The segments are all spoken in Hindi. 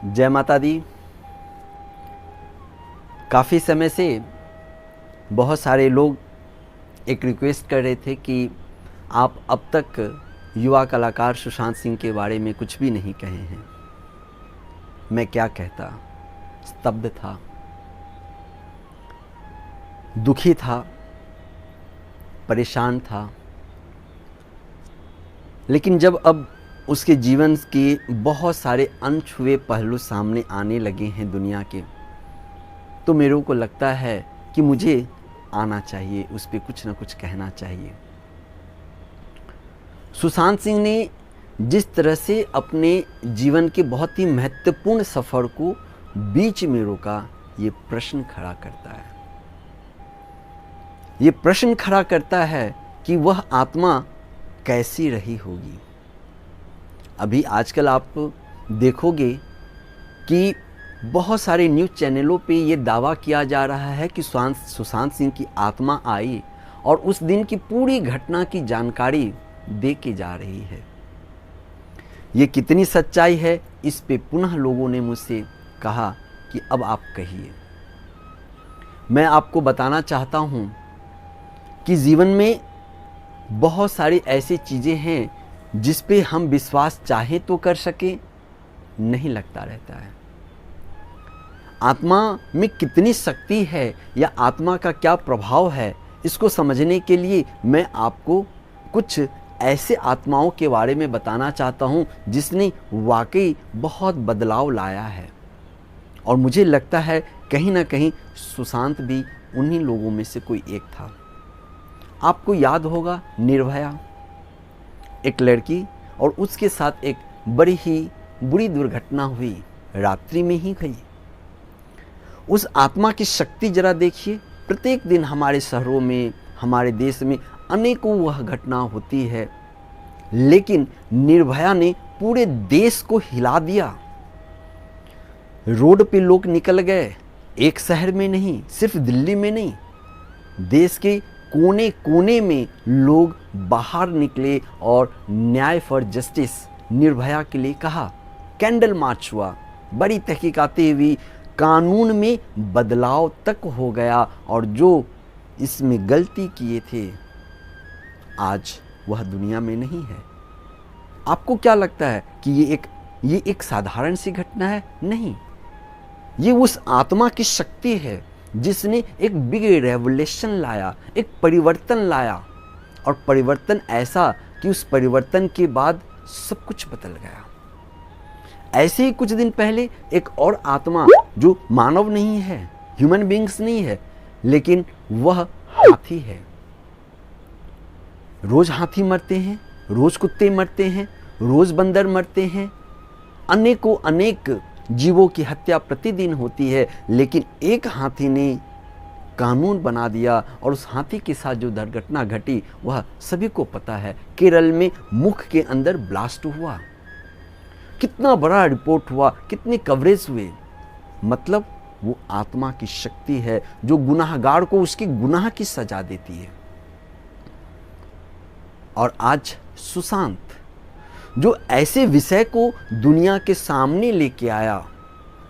जय माता दी। काफ़ी समय से बहुत सारे लोग एक रिक्वेस्ट कर रहे थे कि आप अब तक युवा कलाकार सुशांत सिंह के बारे में कुछ भी नहीं कहे हैं। मैं क्या कहता, स्तब्ध था, दुखी था, परेशान था। लेकिन जब अब उसके जीवन के बहुत सारे अनछुए पहलू सामने आने लगे हैं दुनिया के, तो मेरे को लगता है कि मुझे आना चाहिए, उस पर कुछ ना कुछ कहना चाहिए। सुशांत सिंह ने जिस तरह से अपने जीवन के बहुत ही महत्वपूर्ण सफ़र को बीच में रोका, ये प्रश्न खड़ा करता है। ये प्रश्न खड़ा करता है कि वह आत्मा कैसी रही होगी। अभी आजकल आप देखोगे कि बहुत सारे न्यूज़ चैनलों पे ये दावा किया जा रहा है कि सुशांत सिंह की आत्मा आई और उस दिन की पूरी घटना की जानकारी दे के जा रही है। ये कितनी सच्चाई है, इस पे पुनः लोगों ने मुझसे कहा कि अब आप कहिए। मैं आपको बताना चाहता हूँ कि जीवन में बहुत सारी ऐसी चीज़ें हैं जिस पे हम विश्वास चाहे तो कर सके, नहीं लगता रहता है। आत्मा में कितनी शक्ति है या आत्मा का क्या प्रभाव है, इसको समझने के लिए मैं आपको कुछ ऐसे आत्माओं के बारे में बताना चाहता हूँ जिसने वाकई बहुत बदलाव लाया है। और मुझे लगता है कहीं ना कहीं सुशांत भी उन्हीं लोगों में से कोई एक था। आपको याद होगा निर्भया, एक लड़की और उसके साथ एक बड़ी ही बुरी दुर्घटना हुई, रात्रि में ही गई। उस आत्मा की शक्ति जरा देखिए। प्रत्येक दिन हमारे शहरों में, हमारे देश में अनेकों वह घटना होती है, लेकिन निर्भया ने पूरे देश को हिला दिया। रोड पे लोग निकल गए, एक शहर में नहीं, सिर्फ दिल्ली में नहीं, देश के कोने कोने में लोग बाहर निकले और न्याय फॉर जस्टिस निर्भया के लिए कहा। कैंडल मार्च हुआ, बड़ी तहकीकातें हुई, कानून में बदलाव तक हो गया और जो इसमें गलती किए थे आज वह दुनिया में नहीं है। आपको क्या लगता है कि ये एक साधारण सी घटना है? नहीं, ये उस आत्मा की शक्ति है जिसने एक बिग रेवोल्यूशन लाया, एक परिवर्तन लाया। और परिवर्तन ऐसा कि उस परिवर्तन के बाद सब कुछ बदल गया। ऐसे ही कुछ दिन पहले एक और आत्मा जो मानव नहीं है, ह्यूमन बीइंग्स नहीं है, लेकिन वह हाथी है। रोज हाथी मरते हैं, रोज कुत्ते मरते हैं, रोज बंदर मरते हैं, अनेकों अनेक जीवों की हत्या प्रतिदिन होती है। लेकिन एक हाथी ने कानून बना दिया और उस हाथी के साथ जो दुर्घटना घटी वह सभी को पता है। केरल में मुख के अंदर ब्लास्ट हुआ, कितना बड़ा रिपोर्ट हुआ, कितने कवरेज हुए। मतलब वो आत्मा की शक्ति है जो गुनाहगार को उसके गुनाह की सजा देती है। और आज सुशांत जो ऐसे विषय को दुनिया के सामने लेके आया,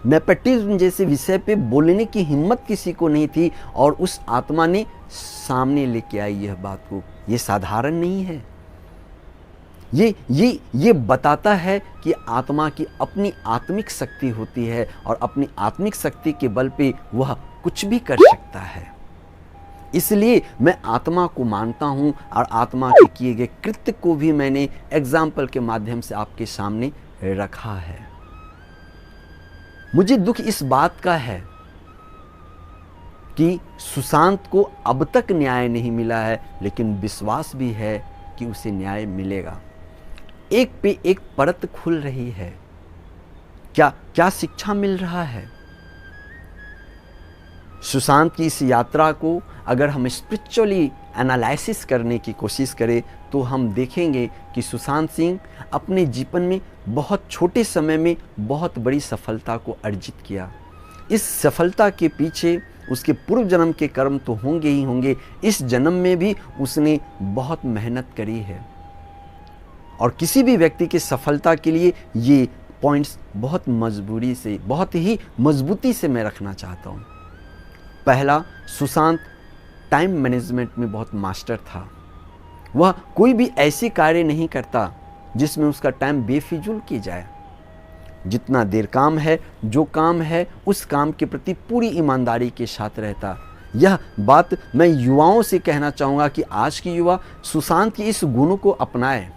नेपोटिज्म जैसे विषय पे बोलने की हिम्मत किसी को नहीं थी और उस आत्मा ने सामने लेके आई यह बात को। ये साधारण नहीं है। ये बताता है कि आत्मा की अपनी आत्मिक शक्ति होती है और अपनी आत्मिक शक्ति के बल पे वह कुछ भी कर सकता है। इसलिए मैं आत्मा को मानता हूँ और आत्मा के किए गए कृत्य को भी मैंने एग्जाम्पल के माध्यम से आपके सामने रखा है। मुझे दुख इस बात का है कि सुशांत को अब तक न्याय नहीं मिला है, लेकिन विश्वास भी है कि उसे न्याय मिलेगा। एक पे एक परत खुल रही है। क्या शिक्षा मिल रहा है? सुशांत की इस यात्रा को अगर हम स्पिरिचुअली एनालिसिस करने की कोशिश करें तो हम देखेंगे कि सुशांत सिंह अपने जीवन में बहुत छोटे समय में बहुत बड़ी सफलता को अर्जित किया। इस सफलता के पीछे उसके पूर्व जन्म के कर्म तो होंगे ही होंगे, इस जन्म में भी उसने बहुत मेहनत करी है। और किसी भी व्यक्ति की सफलता के लिए ये पॉइंट्स बहुत ही मजबूती से मैं रखना चाहता हूँ। पहला, सुशांत टाइम मैनेजमेंट में बहुत मास्टर था। वह कोई भी ऐसी कार्य नहीं करता जिसमें उसका टाइम बेफिजूल की जाए। जितना देर काम है, जो काम है, उस काम के प्रति पूरी ईमानदारी के साथ रहता। यह बात मैं युवाओं से कहना चाहूँगा कि आज की युवा सुशांत के इस गुण को अपनाए।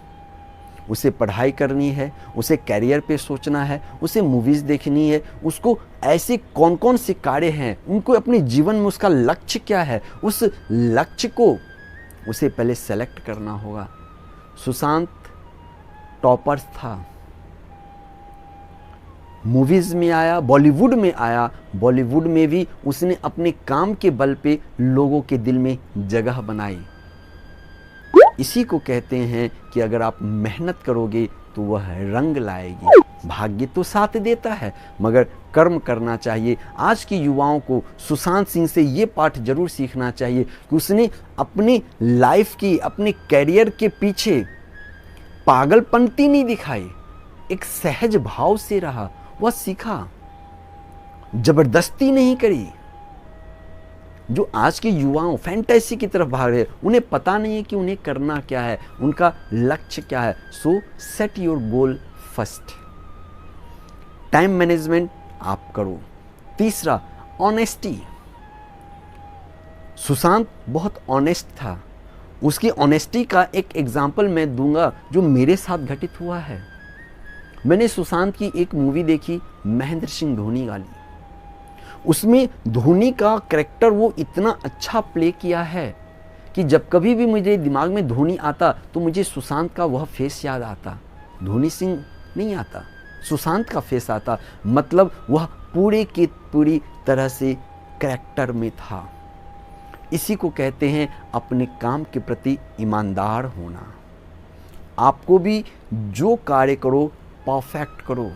उसे पढ़ाई करनी है, उसे कैरियर पे सोचना है, उसे मूवीज़ देखनी है, उसको ऐसे कौन कौन से कार्य हैं, उनको अपने जीवन में उसका लक्ष्य क्या है, उस लक्ष्य को उसे पहले सेलेक्ट करना होगा। सुशांत टॉपर्स था, मूवीज़ में आया, बॉलीवुड में आया, बॉलीवुड में भी उसने अपने काम के बल पे लोगों के दिल में जगह बनाई। इसी को कहते हैं कि अगर आप मेहनत करोगे तो वह रंग लाएगी। भाग्य तो साथ देता है, मगर कर्म करना चाहिए। आज के युवाओं को सुशांत सिंह से ये पाठ जरूर सीखना चाहिए कि उसने अपनी लाइफ की, अपने कैरियर के पीछे पागलपंती नहीं दिखाई, एक सहज भाव से रहा, वह सीखा, जबरदस्ती नहीं करी। जो आज के युवाओं फैंटेसी की तरफ भाग रहे, उन्हें पता नहीं है कि उन्हें करना क्या है, उनका लक्ष्य क्या है। सो set your goal first. Time management आप करो। तीसरा, ऑनेस्टी। सुशांत बहुत ऑनेस्ट था। उसकी ऑनेस्टी का एक एग्जाम्पल मैं दूंगा जो मेरे साथ घटित हुआ है। मैंने सुशांत की एक मूवी देखी, महेंद्र सिंह धोनी वाली। उसमें धोनी का कैरेक्टर वो इतना अच्छा प्ले किया है कि जब कभी भी मुझे दिमाग में धोनी आता तो मुझे सुशांत का वह फेस याद आता। धोनी सिंह नहीं आता, सुशांत का फेस आता। मतलब वह पूरे की पूरी तरह से कैरेक्टर में था। इसी को कहते हैं अपने काम के प्रति ईमानदार होना। आपको भी जो कार्य करो परफेक्ट करो।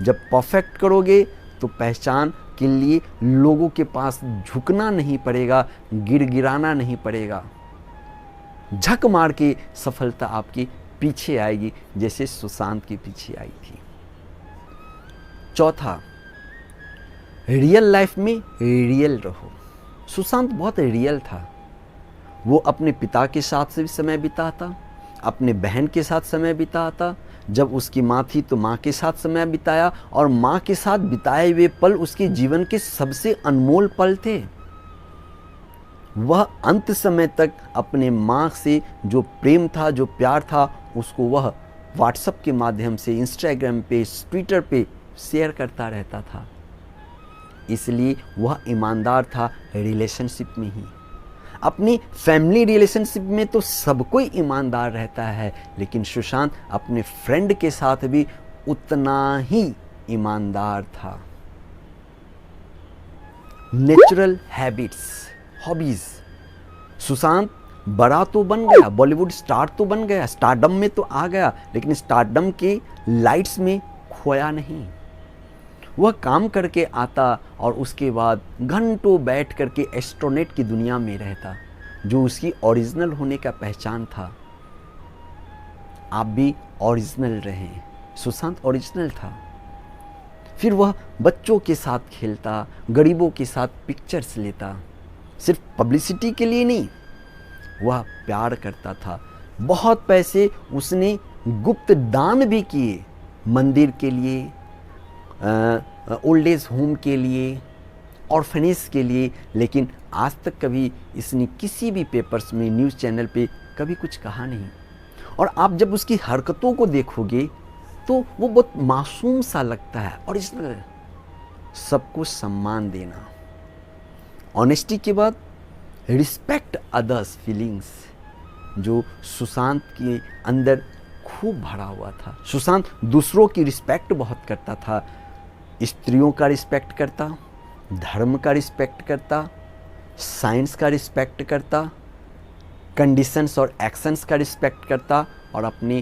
जब परफेक्ट करोगे तो पहचान के लिए लोगों के पास झुकना नहीं पड़ेगा, गिड़गिड़ाना नहीं पड़ेगा। झक मार के सफलता आपके पीछे आएगी, जैसे सुशांत के पीछे आई थी। चौथा, रियल लाइफ में रियल रहो। सुशांत बहुत रियल था। वो अपने पिता के साथ से भी समय बिताता, अपने बहन के साथ समय बिताता। जब उसकी माँ थी तो माँ के साथ समय बिताया, और माँ के साथ बिताए हुए पल उसके जीवन के सबसे अनमोल पल थे। वह अंत समय तक अपने माँ से जो प्रेम था, जो प्यार था, उसको वह व्हाट्सएप के माध्यम से, इंस्टाग्राम पे, ट्विटर पे शेयर करता रहता था। इसलिए वह ईमानदार था रिलेशनशिप में ही। अपनी फैमिली रिलेशनशिप में तो सब कोई ईमानदार रहता है, लेकिन सुशांत अपने फ्रेंड के साथ भी उतना ही ईमानदार था। Natural habits, hobbies. सुशांत बड़ा तो बन गया, बॉलीवुड स्टार तो बन गया, स्टारडम में तो आ गया, लेकिन स्टारडम के लाइट्स में खोया नहीं। वह काम करके आता और उसके बाद घंटों बैठ करके एस्ट्रोनेट की दुनिया में रहता, जो उसकी ओरिजिनल होने का पहचान था। आप भी ओरिजिनल रहें। सुशांत ओरिजिनल था। फिर वह बच्चों के साथ खेलता, गरीबों के साथ पिक्चर्स लेता, सिर्फ पब्लिसिटी के लिए नहीं, वह प्यार करता था। बहुत पैसे उसने गुप्त दान भी किए, मंदिर के लिए, ओल्ड एज होम के लिए, ऑर्फनेज के लिए, लेकिन आज तक कभी इसने किसी भी पेपर्स में, न्यूज़ चैनल पे कभी कुछ कहा नहीं। और आप जब उसकी हरकतों को देखोगे तो वो बहुत मासूम सा लगता है, ओरिजिनल। सबको सम्मान देना। ऑनेस्टी के बाद रिस्पेक्ट अदर्स फीलिंग्स, जो सुशांत के अंदर खूब भरा हुआ था। सुशांत दूसरों की रिस्पेक्ट बहुत करता था। स्त्रियों का रिस्पेक्ट करता, धर्म का रिस्पेक्ट करता, साइंस का रिस्पेक्ट करता, कंडीशंस और एक्शंस का रिस्पेक्ट करता, और अपने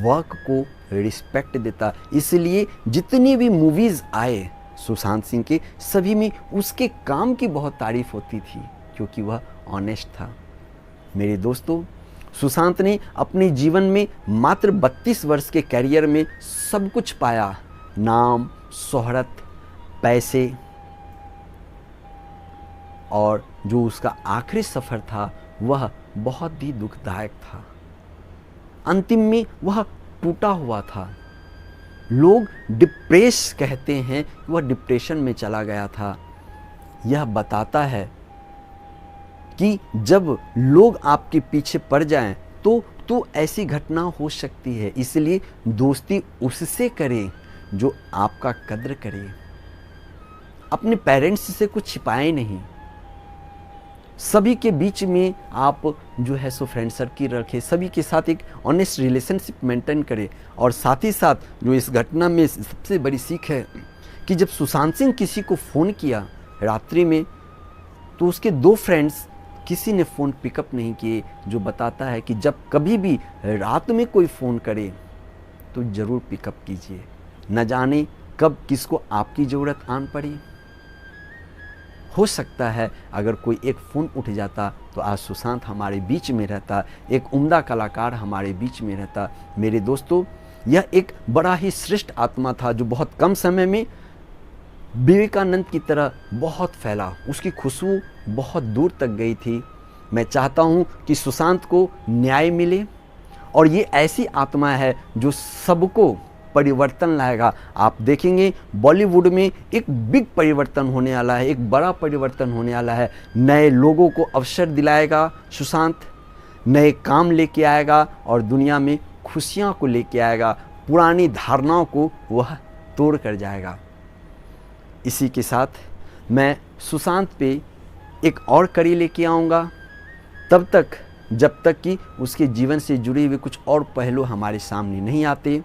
वर्क को रिस्पेक्ट देता। इसलिए जितनी भी मूवीज़ आए सुशांत सिंह के, सभी में उसके काम की बहुत तारीफ होती थी, क्योंकि वह ऑनेस्ट था। मेरे दोस्तों, सुशांत ने अपने जीवन में मात्र 32 वर्ष के कैरियर में सब कुछ पाया, नाम, शोहरत, पैसे, और जो उसका आखिरी सफ़र था वह बहुत ही दुखदायक था। अंतिम में वह टूटा हुआ था। लोग डिप्रेस कहते हैं कि वह डिप्रेशन में चला गया था। यह बताता है कि जब लोग आपके पीछे पड़ जाएं तो ऐसी घटना हो सकती है। इसलिए दोस्ती उससे करें जो आपका कद्र करे। अपने पेरेंट्स से कुछ छिपाएं नहीं। सभी के बीच में आप जो है सो फ्रेंड सर्किल रखें, सभी के साथ एक ऑनेस्ट रिलेशनशिप मेंटेन करें। और साथ ही साथ जो इस घटना में सबसे बड़ी सीख है कि जब सुशांत सिंह किसी को फ़ोन किया रात्रि में तो उसके 2 फ्रेंड्स किसी ने फ़ोन पिकअप नहीं किए, जो बताता है कि जब कभी भी रात में कोई फ़ोन करे तो ज़रूर पिकअप कीजिए। न जाने कब किसको आपकी ज़रूरत आन पड़ी। हो सकता है अगर कोई एक फ़ोन उठ जाता तो आज सुशांत हमारे बीच में रहता, एक उम्दा कलाकार हमारे बीच में रहता। मेरे दोस्तों, यह एक बड़ा ही श्रेष्ठ आत्मा था जो बहुत कम समय में विवेकानंद की तरह बहुत फैला। उसकी खुशबू बहुत दूर तक गई थी। मैं चाहता हूँ कि सुशांत को न्याय मिले और ये ऐसी आत्मा है जो सबको परिवर्तन लाएगा। आप देखेंगे बॉलीवुड में एक बिग परिवर्तन होने वाला है, एक बड़ा परिवर्तन होने वाला है। नए लोगों को अवसर दिलाएगा सुशांत, नए काम लेके आएगा और दुनिया में खुशियाँ को लेके आएगा। पुरानी धारणाओं को वह तोड़ कर जाएगा। इसी के साथ मैं सुशांत पे एक और कड़ी लेके आऊँगा, तब तक जब तक कि उसके जीवन से जुड़े हुए कुछ और पहलू हमारे सामने नहीं आते।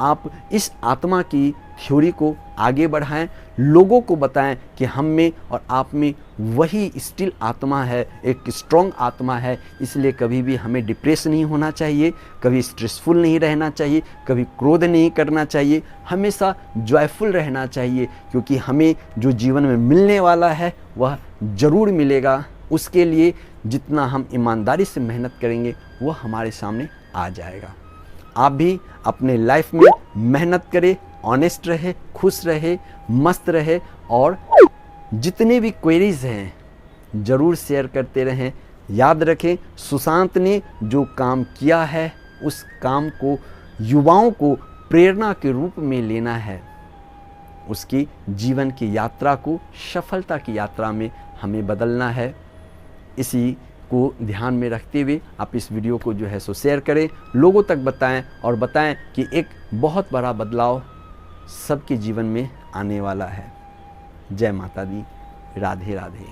आप इस आत्मा की थ्योरी को आगे बढ़ाएं, लोगों को बताएं कि हम में और आप में वही स्टिल आत्मा है, एक स्ट्रॉन्ग आत्मा है। इसलिए कभी भी हमें डिप्रेस नहीं होना चाहिए, कभी स्ट्रेसफुल नहीं रहना चाहिए, कभी क्रोध नहीं करना चाहिए, हमेशा जॉयफुल रहना चाहिए, क्योंकि हमें जो जीवन में मिलने वाला है वह ज़रूर मिलेगा। उसके लिए जितना हम ईमानदारी से मेहनत करेंगे वह हमारे सामने आ जाएगा। आप भी अपने लाइफ में मेहनत करें, ऑनेस्ट रहे, खुश रहे, मस्त रहे और जितने भी क्वेरीज हैं ज़रूर शेयर करते रहें। याद रखें, सुशांत ने जो काम किया है उस काम को युवाओं को प्रेरणा के रूप में लेना है। उसकी जीवन की यात्रा को सफलता की यात्रा में हमें बदलना है। इसी को ध्यान में रखते हुए आप इस वीडियो को जो है सो शेयर करें, लोगों तक बताएं और बताएं कि एक बहुत बड़ा बदलाव सबके जीवन में आने वाला है। जय माता दी, राधे राधे।